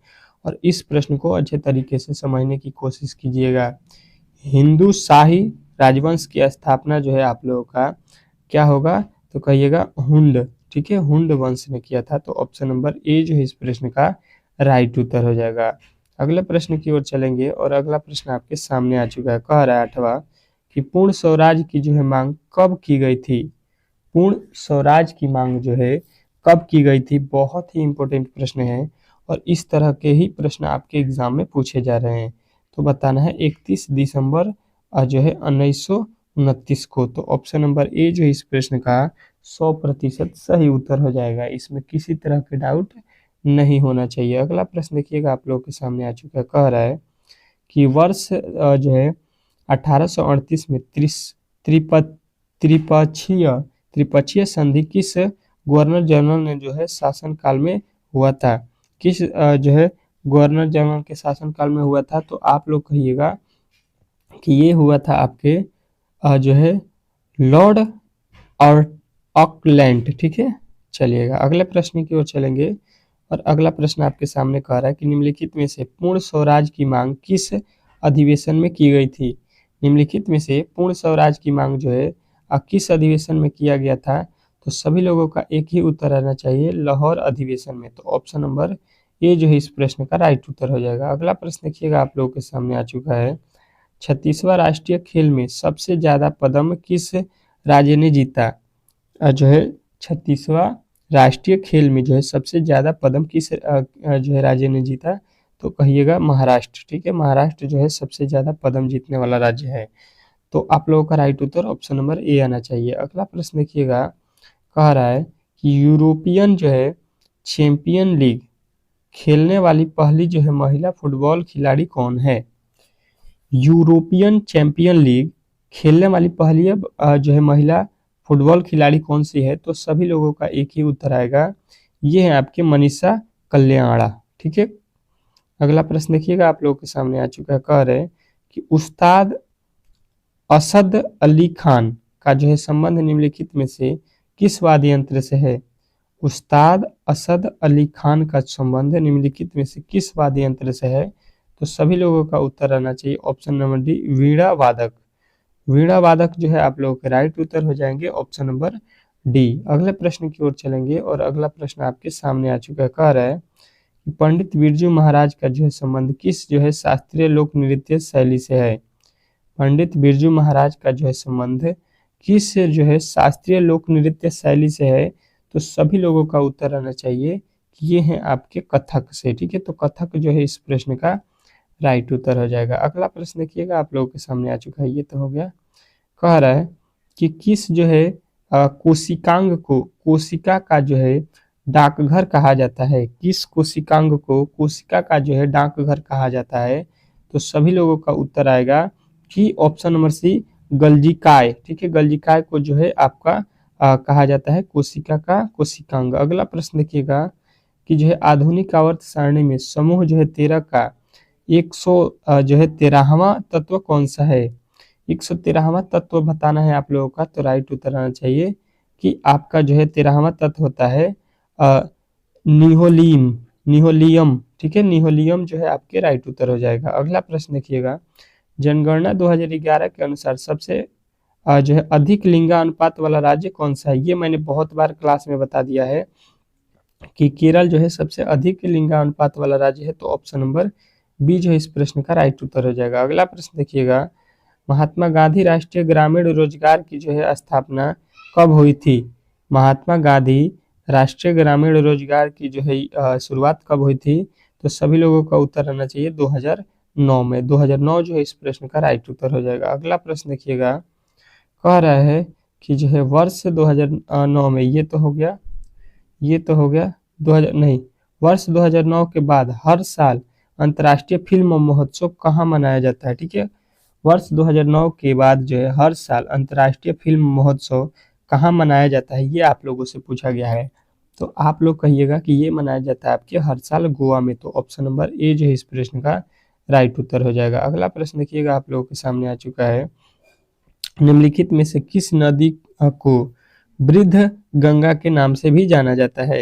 और इस प्रश्न को अच्छे तरीके से समझने की कोशिश कीजिएगा। हिंदू शाही राजवंश की स्थापना जो है आप लोगों का क्या होगा? तो कहिएगा हुंड, ठीक है, हुंड वंश ने किया था। तो ऑप्शन नंबर ए जो है इस प्रश्न का राइट उत्तर हो जाएगा। अगले प्रश्न की ओर चलेंगे और अगला प्रश्न आपके सामने आ चुका है। कह रहा है 8वां कि पूर्ण स्वराज की जो है मांग कब की गई थी? पूर्ण स्वराज की मांग जो है कब की गई थी? बहुत ही इंपॉर्टेंट प्रश्न है और इस तरह के ही प्रश्न आपके एग्जाम में पूछे जा रहे हैं। तो बताना है 31 दिसंबर जो है 1929 को। तो ऑप्शन नंबर ए जो है इस प्रश्न का 100% सही उत्तर हो जाएगा। इसमें किसी तरह के डाउट नहीं होना चाहिए। अगला प्रश्न देखिएगा, आप लोगों के सामने आ चुका है। कह रहा है कि वर्ष जो है 1838 में त्रिपक्षीय संधि किस गवर्नर जनरल ने जो है शासन काल में हुआ था? किस जो है गवर्नर जनरल के शासन काल में हुआ था? तो आप लोग कहिएगा कि ये हुआ था आपके जो है लॉर्ड ऑकलैंड, ठीक है। चलिएगा अगले प्रश्न की ओर चलेंगे और अगला प्रश्न आपके सामने कह रहा है कि निम्नलिखित में से पूर्ण स्वराज की मांग किस अधिवेशन में की गई थी? निम्नलिखित में से पूर्ण स्वराज की मांग जो है किस अधिवेशन में किया गया था? तो सभी लोगों का एक ही उत्तर आना चाहिए, लाहौर अधिवेशन में। तो ऑप्शन नंबर ए जो है इस प्रश्न का राइट उत्तर हो जाएगा। अगला प्रश्न देखिएगा, आप लोगों के सामने आ चुका है। 36वां राष्ट्रीय खेल में सबसे ज्यादा पदम किस राज्य ने जीता? जो है 36वां राष्ट्रीय खेल में जो है सबसे ज्यादा पदम किस जो है राज्य ने जीता? तो कहिएगा महाराष्ट्र, ठीक है, महाराष्ट्र जो है सबसे ज्यादा पदम जीतने वाला राज्य है। तो आप लोगों का right Uttar option number A आना चाहिए। अगला प्रश्न देखिएगा, कह रहा है कि यूरोपियन जो है चैंपियन लीग खेलने वाली पहली जो है महिला फुटबॉल खिलाड़ी कौन है। यूरोपियन चैंपियन लीग खेलने वाली पहली जो है महिला फुटबॉल खिलाड़ी कौन सी है, तो सभी लोगों का एक ही उत्तर आएगा, ये है आपके मनीषा कल्याणा। ठीक है। अगला प्रश्न देखिएगा, आप लोगों के सामने आ चुका है, कह रहे हैं कि उस्ताद असद अली खान का जो है संबंध निम्नलिखित में से किस वाद्य यंत्र से है। उस्ताद असद अली खान का संबंध निम्नलिखित में से किस वाद्य यंत्र से है, तो सभी लोगों का उत्तर आना चाहिए ऑप्शन नंबर डी, वीणा वादक। वीणा वादक जो है आप लोगों के राइट उत्तर हो जाएंगे ऑप्शन नंबर डी। अगले प्रश्न की ओर चलेंगे और अगला प्रश्न आपके सामने आ चुका है, कह रहा है कि पंडित बिरजू महाराज का जो है संबंध किस जो है शास्त्रीय लोक नृत्य शैली से है। पंडित बिरजू महाराज का जो है संबंध किस जो है शास्त्रीय लोक नृत्य शैली से है, तो सभी लोगों का उत्तर आना चाहिए कि ये है आपके कथक से। ठीक है, तो कथक जो है इस प्रश्न का राइट उत्तर हो जाएगा। अगला प्रश्न देखिएगा, आप लोगों के सामने आ चुका है, ये तो हो गया। कह रहा है कि किस जो है कोशिकांग को कोशिका का जो है डाकघर कहा जाता है। किस कोशिकांग को कोशिका का जो है डाकघर कहा जाता है, तो सभी लोगों का उत्तर आएगा कि ऑप्शन नंबर सी, गल्जिकाय। ठीक है, गल्जिकाय को जो है आपका कहा जाता है कोशिका का कोशिकांग। अगला प्रश्न देखिएगा कि जो है आधुनिक आवर्त सारणी में समूह जो है 13 का 100 जो है 13वां तत्व कौन सा है। 113वां तत्व बताना है आप लोगों का, तो राइट उत्तर आना चाहिए कि आपका जो है 13वां तत्व होता है निहोलियम। ठीक है, निहोलियम जो है आपके राइट उत्तर हो जाएगा। अगला प्रश्न देखिएगा, जनगणना 2011 के अनुसार सबसे जो है अधिक लिंगानुपात वाला राज्य कौन सा है। ये मैंने बहुत बार क्लास में बता दिया है कि केरल जो है सबसे अधिक लिंगानुपात वाला राज्य है, तो ऑप्शन नंबर बी जो है इस प्रश्न का राइट उत्तर हो जाएगा। अगला प्रश्न देखिएगा, महात्मा गांधी राष्ट्रीय ग्रामीण रोजगार की जो है स्थापना कब हुई थी। महात्मा गांधी राष्ट्रीय ग्रामीण रोजगार की जो है शुरुआत कब हुई थी, तो सभी लोगों का उत्तर आना चाहिए 2009 में। 2009 जो है इस प्रश्न का राइट उत्तर हो जाएगा। अगला प्रश्न देखिएगा, कह रहा है कि जो है वर्ष 2009 में, ये तो हो गया 2000 नहीं, वर्ष 2009 के बाद हर साल अंतर्राष्ट्रीय फिल्म महोत्सव कहाँ मनाया जाता है। ठीक है, वर्ष 2009 के बाद जो है हर साल अंतर्राष्ट्रीय फिल्म महोत्सव कहाँ मनाया जाता है, ये आप लोगों से पूछा गया है। तो आप लोग कहिएगा कि ये मनाया जाता है आपके हर साल गोवा में, तो ऑप्शन नंबर ए जो है इस प्रश्न का राइट उत्तर हो जाएगा। अगला प्रश्न देखिएगा, आप लोगों के सामने आ चुका है, निम्नलिखित में से किस नदी को वृद्ध गंगा के नाम से भी जाना जाता है।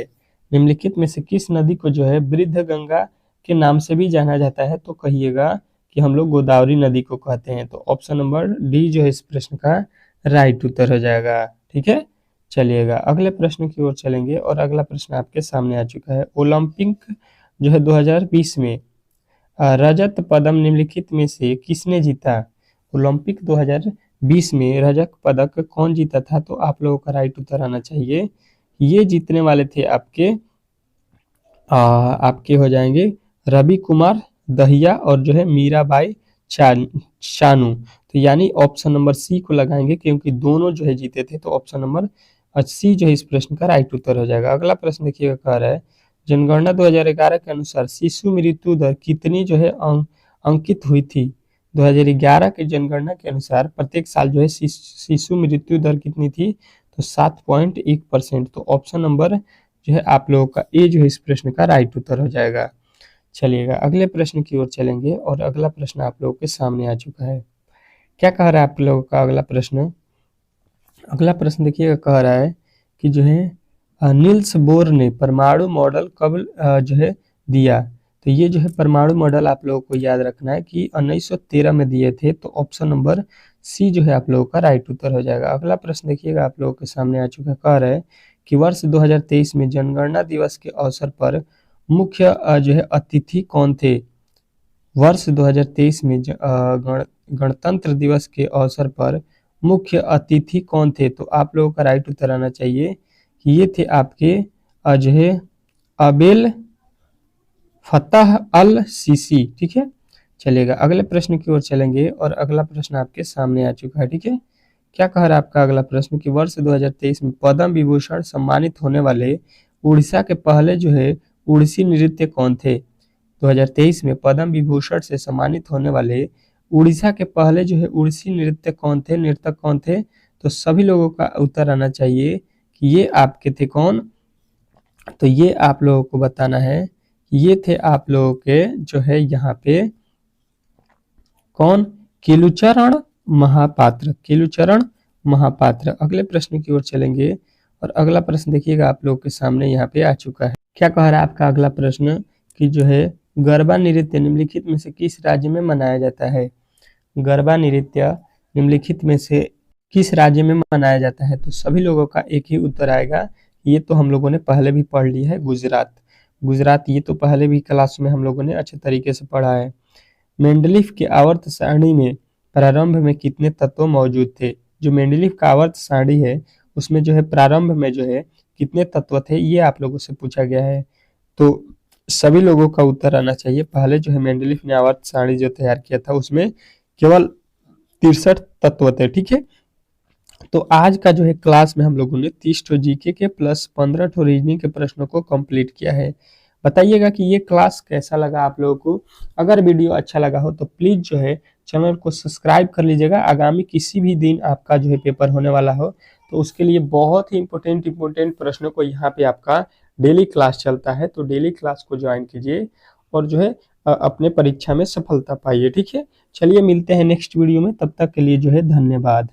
निम्नलिखित में से किस नदी को जो है वृद्ध गंगा के नाम से भी जाना जाता है, तो कहिएगा कि हम लोग गोदावरी नदी को कहते हैं, तो ऑप्शन नंबर डी जो है इस प्रश्न का राइट उत्तर हो जाएगा। ठीक है, चलिएगा अगले प्रश्न की ओर चलेंगे और अगला प्रश्न आपके सामने आ चुका है, ओलंपिक जो है 2020 में रजत पदक निम्नलिखित में से किसने जीता। ओलंपिक 2020 में रजत पदक कौन जीता था, तो आप लोगों का राइट उत्तर आना चाहिए, ये जीतने वाले थे आपके हो जाएंगे रवि कुमार दहिया और जो है मीराबाई चानू। तो यानी ऑप्शन नंबर सी को लगाएंगे क्योंकि दोनों जो है जीते थे, तो ऑप्शन नंबर सी जो है इस प्रश्न का राइट उत्तर हो जाएगा। अगला प्रश्न देखिएगा, कह रहा है जनगणना 2011 के अनुसार शिशु मृत्यु दर कितनी जो है अंकित हुई थी। 2011 के जनगणना के अनुसार प्रत्येक साल जो है शिशु मृत्यु दर कितनी थी, तो 7.1%। तो ऑप्शन नंबर जो है आप लोगों का ए जो है इस प्रश्न का राइट उत्तर हो जाएगा। चलिएगा अगले प्रश्न की ओर चलेंगे और अगला प्रश्न आप लोगों के सामने आ चुका है। क्या कह रहा है आप लोगों का अगला प्रश्न। अगला प्रश्न देखिएगा, कह रहा है कि जो है नील्स बोर ने परमाणु मॉडल कब जो है दिया। तो ये जो है परमाणु मॉडल आप लोगों को याद रखना है कि 1913 में दिए थे, तो ऑप्शन नंबर सी जो है आप लोगों का राइट उत्तर हो जाएगा। अगला प्रश्न देखिएगा, आप लोगों के सामने आ चुका है, कह रहा है कि वर्ष 2023 में जनगणना दिवस के अवसर पर मुख्य जो है अतिथि कौन थे। वर्ष 2023 में गणतंत्र दिवस के अवसर पर मुख्य अतिथि कौन थे, तो आप लोगों का राइट उत्तर आना चाहिए कि ये थे आपके जो है अबेल फतह अल सीसी। ठीक है, चलेगा, अगले प्रश्न की ओर चलेंगे और अगला प्रश्न आपके सामने आ चुका है। ठीक है, क्या कह रहा है आपका अगला प्रश्न कि वर्ष 2023 में पद्म विभूषण सम्मानित होने वाले उड़ीसा के पहले जो है उड़ीसी नृत्य कौन थे। 2023 में पद्म विभूषण से सम्मानित होने वाले उड़ीसा के पहले जो है उड़ीसी नृत्य कौन थे, नर्तक कौन थे। तो सभी लोगों का उत्तर आना चाहिए कि ये आपके थे कौन। तो ये आप लोगों को बताना है कि ये थे आप लोगों के जो है यहाँ पे कौन, केलुचरण महापात्र, केलुचरण महापात्र। अगले प्रश्न की ओर चलेंगे और अगला प्रश्न देखिएगा आप लोगों के सामने यहाँ पे आ चुका है। क्या कह रहा है आपका अगला प्रश्न कि जो है गरबा नृत्य निम्नलिखित में से किस राज्य में मनाया जाता है। गरबा नृत्य निम्नलिखित में से किस राज्य में मनाया जाता है। तो सभी लोगों का एक ही उत्तर आएगा, ये तो हम लोगों ने पहले भी पढ़ लिया है, गुजरात। गुजरात ये तो पहले भी क्लास में हम लोगों ने अच्छे तरीके से पढ़ा है। मेंडलीफ के आवर्त सारणी में प्रारंभ में कितने तत्व मौजूद थे। जो मेंडलीफ का आवर्त सारणी है उसमें जो है प्रारंभ में जो है कितने तत्व थे, ये आप लोगों से पूछा गया है। तो सभी लोगों का उत्तर आना चाहिए। पहले जो है मेंडलीफ ने आवर्त सारणी जो तैयार किया था उसमें केवल 63 तत्व थे। ठीक है, तो आज का जो है क्लास में हम लोगों ने 30 ठो जीके के प्लस 15 ठो रीजनिंग के प्रश्नों को कंप्लीट किया है। बताइएगा कि ये क्लास कैसा लगा आप लोगों को। अगर वीडियो अच्छा लगा हो तो प्लीज जो है चैनल को सब्सक्राइब कर लीजिएगा। आगामी किसी भी दिन आपका जो है पेपर होने वाला हो तो उसके लिए बहुत ही इंपॉर्टेंट प्रश्नों को यहाँ पे आपका डेली क्लास चलता है, तो डेली क्लास को ज्वाइन कीजिए और जो है अपने परीक्षा में सफलता पाइए। ठीक है, चलिए मिलते हैं नेक्स्ट वीडियो में, तब तक के लिए जो है धन्यवाद।